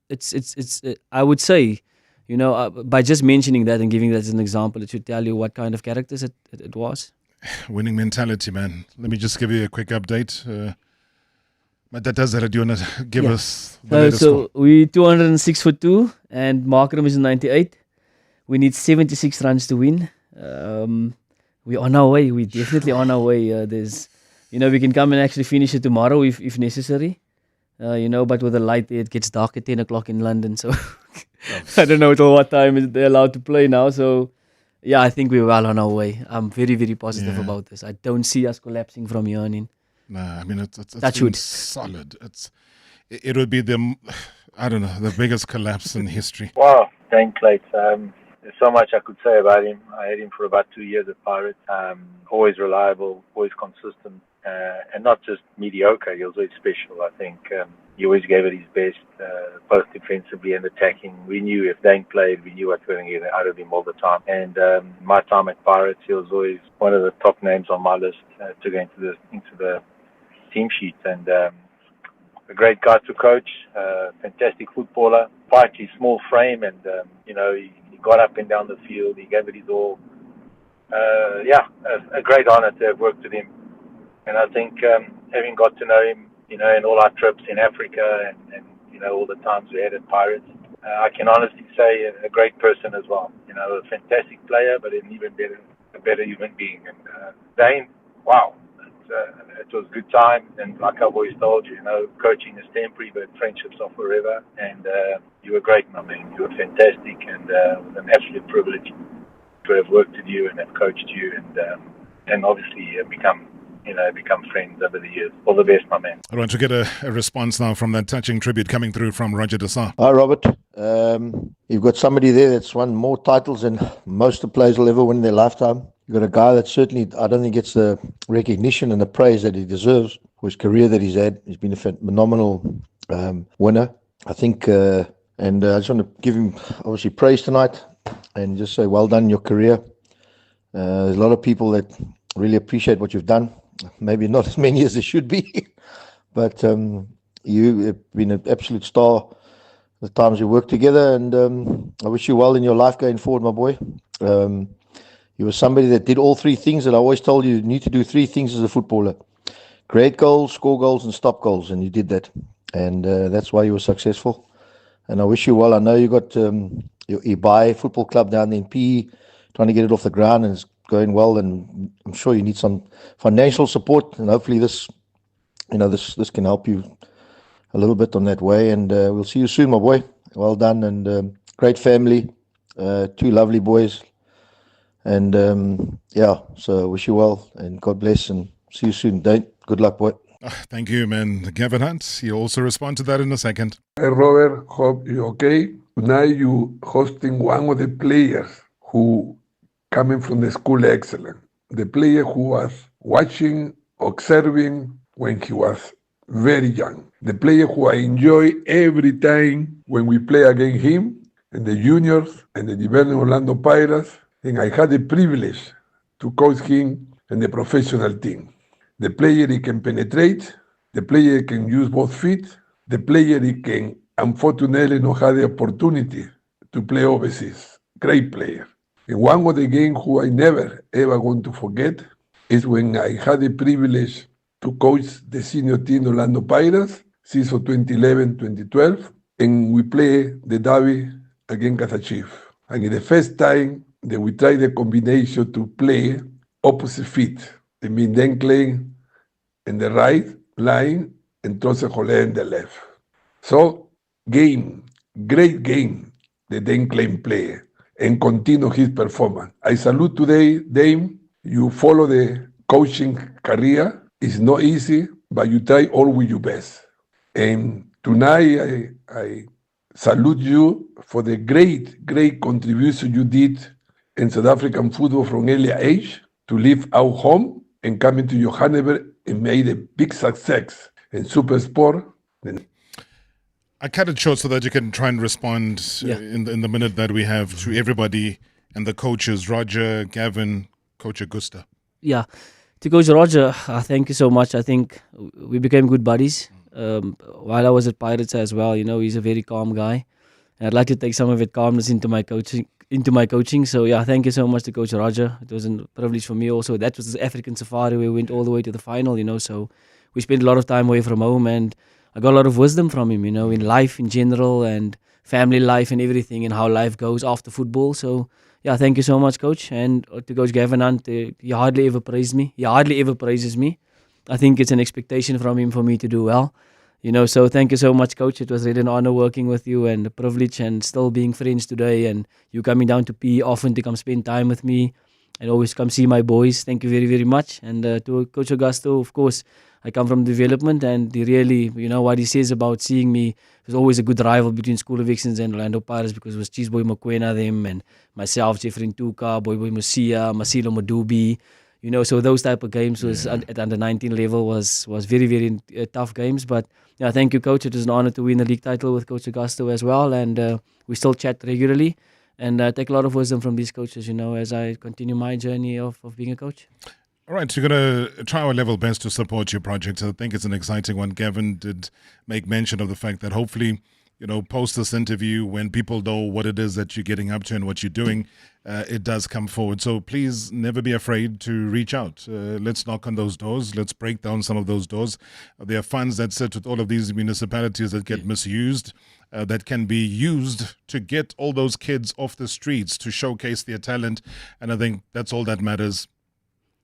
it's I would say, by just mentioning that and giving that as an example, it should tell you what kind of characters it was. Winning mentality, man. Let me just give you a quick update. Matatazela, do you want to give us the latest score? We 206 for 2 and Markham is 98. We need 76 runs to win. We're on our way. We're definitely on our way. We can come and actually finish it tomorrow if necessary. But with the light there, it gets dark at 10 o'clock in London. So I don't know till what time they're allowed to play now. So yeah, I think we're well on our way. I'm very, very positive about this. I don't see us collapsing from here on in. Nah, I mean, it's solid. It would be the biggest collapse in history. Wow, Daine Klate. there's so much I could say about him. I had him for about 2 years at Pirates. Always reliable, always consistent, and not just mediocre. He was always special, I think. He always gave it his best, both defensively and attacking. We knew if Daine played, we knew what we were going to get out of him all the time. And my time at Pirates, he was always one of the top names on my list to go into the team sheet. And a great guy to coach, fantastic footballer, despite his small frame, and he got up and down the field. He gave it his all. A great honor to have worked with him. And I think having got to know him, in all our trips in Africa and all the times we had at Pirates, I can honestly say a great person as well. A fantastic player, but an even better human being. And Daine, wow, it was a good time. And like I've always told you, coaching is temporary, but friendships are forever. And you were great, my man. You were fantastic, and it was an absolute privilege to have worked with you and have coached you, and obviously become friends over the years. All the best, my man. I want to get a response now from that touching tribute coming through from Roger de Sá. Hi, Robert. You've got somebody there that's won more titles than most of the players will ever win in their lifetime. You've got a guy that certainly, I don't think, gets the recognition and the praise that he deserves for his career that he's had. He's been a phenomenal winner, I think. And I just want to give him, obviously, praise tonight and just say well done in your career. There's a lot of people that really appreciate what you've done. Maybe not as many as there should be, but you have been an absolute star the times we worked together, and I wish you well in your life going forward, my boy. You were somebody that did all three things that I always told you need to do. Three things as a footballer: create goals, score goals, and stop goals, and you did that, and that's why you were successful. And I wish you well. I know you got your Ibai football club down there in PE, trying to get it off the ground, and it's going well, and I'm sure you need some financial support, and hopefully this can help you a little bit on that way, and we'll see you soon, my boy. Well done, and great family, two lovely boys, and so I wish you well, and God bless, and see you soon. Daine, good luck, boy. Thank you, man. Gavin Hunt, you also respond to that in a second. Hi, Robert, hope you're okay. Tonight you hosting one of the players who coming from the school excellence, the player who was watching, observing when he was very young, the player who I enjoy every time when we play against him in the juniors and the development Orlando Pirates, and I had the privilege to coach him in the professional team. The player he can penetrate, the player he can use both feet, the player he can unfortunately not have the opportunity to play overseas. Great player. And one of the games who I never ever going to forget is when I had the privilege to coach the senior team Orlando Pirates, season 2011-2012, and we play the derby against Kaizer Chiefs. And in the first time that we tried the combination to play opposite feet, I mean Daine Klate in the right line and Tracy McGrady in the left. So great game, the Daine Klate player, and continue his performance. I salute today, Daine. You follow the coaching career. It's not easy, but you try always your best. And tonight, I salute you for the great contribution you did in South African football from early age to leave our home and come into Johannesburg and made a big success in Super Sport. I cut it short so that you can try and respond in the minute that we have to everybody and the coaches, Roger, Gavin, Coach Augusta. Yeah, to Coach Roger, thank you so much. I think we became good buddies while I was at Pirates as well. He's a very calm guy, and I'd like to take some of that calmness into my coaching. So yeah, thank you so much to Coach Roger. It was a privilege for me also. That was the African Safari where we went all the way to the final. So we spent a lot of time away from home, and I got a lot of wisdom from him, in life in general and family life and everything, and how life goes after football. So, yeah, thank you so much, Coach. And to Coach Gavin Hunt, he hardly ever praised me. He hardly ever praises me. I think it's an expectation from him for me to do well. So thank you so much, Coach. It was really an honor working with you and a privilege, and still being friends today, and you coming down to PE often to come spend time with me and always come see my boys. Thank you very, very much. And to Coach Augusto, of course, I come from development, and he really, what he says about seeing me, there's always a good rival between School of Excellence and Orlando Pirates, because it was Cheeseboy Mokoena, them, and myself, Jeffrey Ntuka, Boy Musia, Masilo Madubi. So those type of games was at under 19 level was very, very tough games. But yeah, thank you, Coach. It was an honor to win the league title with Coach Augusto as well, and we still chat regularly, and I take a lot of wisdom from these coaches, as I continue my journey of being a coach. All right, so you're going to try our level best to support your project. I think it's an exciting one. Gavin did make mention of the fact that hopefully, post this interview, when people know what it is that you're getting up to and what you're doing, it does come forward. So please never be afraid to reach out. Let's knock on those doors. Let's break down some of those doors. There are funds that sit with all of these municipalities that get misused, that can be used to get all those kids off the streets, to showcase their talent. And I think that's all that matters.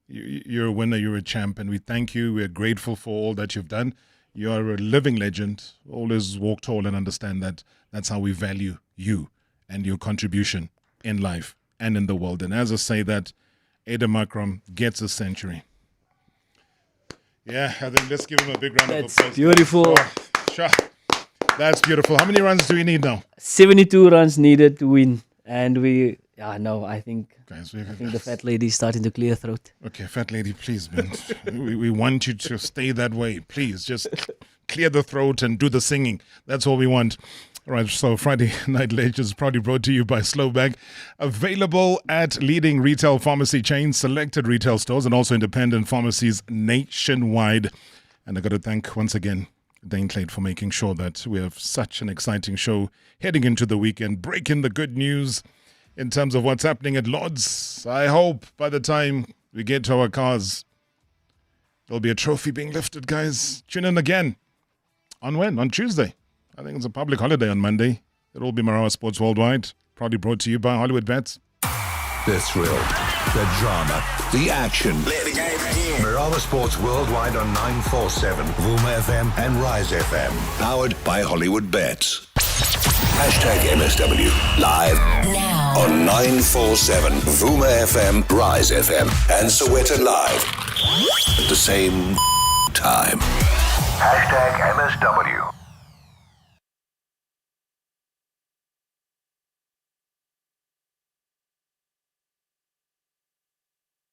You're a winner, you're a champ, and we thank you. We're grateful for all that you've done. You are a living legend. Always walk tall and understand that that's how we value you and your contribution in life and in the world. And as I say that, Adam Makram gets a century. Yeah, I think let's give him a big round of applause. That's beautiful. Sure. That's beautiful. How many runs do we need now? 72 runs needed to win. And I think the fat lady is starting to clear throat. Okay, fat lady, please, man. we want you to stay that way. Please, just clear the throat and do the singing. That's all we want. All right, so Friday Night Legends proudly brought to you by Slowbag. Available at leading retail pharmacy chains, selected retail stores, and also independent pharmacies nationwide. And I got to thank once again Daine Klate for making sure that we have such an exciting show heading into the weekend, breaking the good news in terms of what's happening at Lords. I hope by the time we get to our cars, there'll be a trophy being lifted, guys. Tune in again. On when? On Tuesday. I think it's a public holiday on Monday. It'll be Marawa Sports Worldwide. Proudly brought to you by Hollywood Bets. The thrill, the drama, the action. Play the game again. Marawa Sports Worldwide on 947, Vuma FM and Rise FM. Powered by Hollywood Bets. #MSW live now on 947, Vuma FM, Rise FM, and Soweto Live at the same time. #MSW.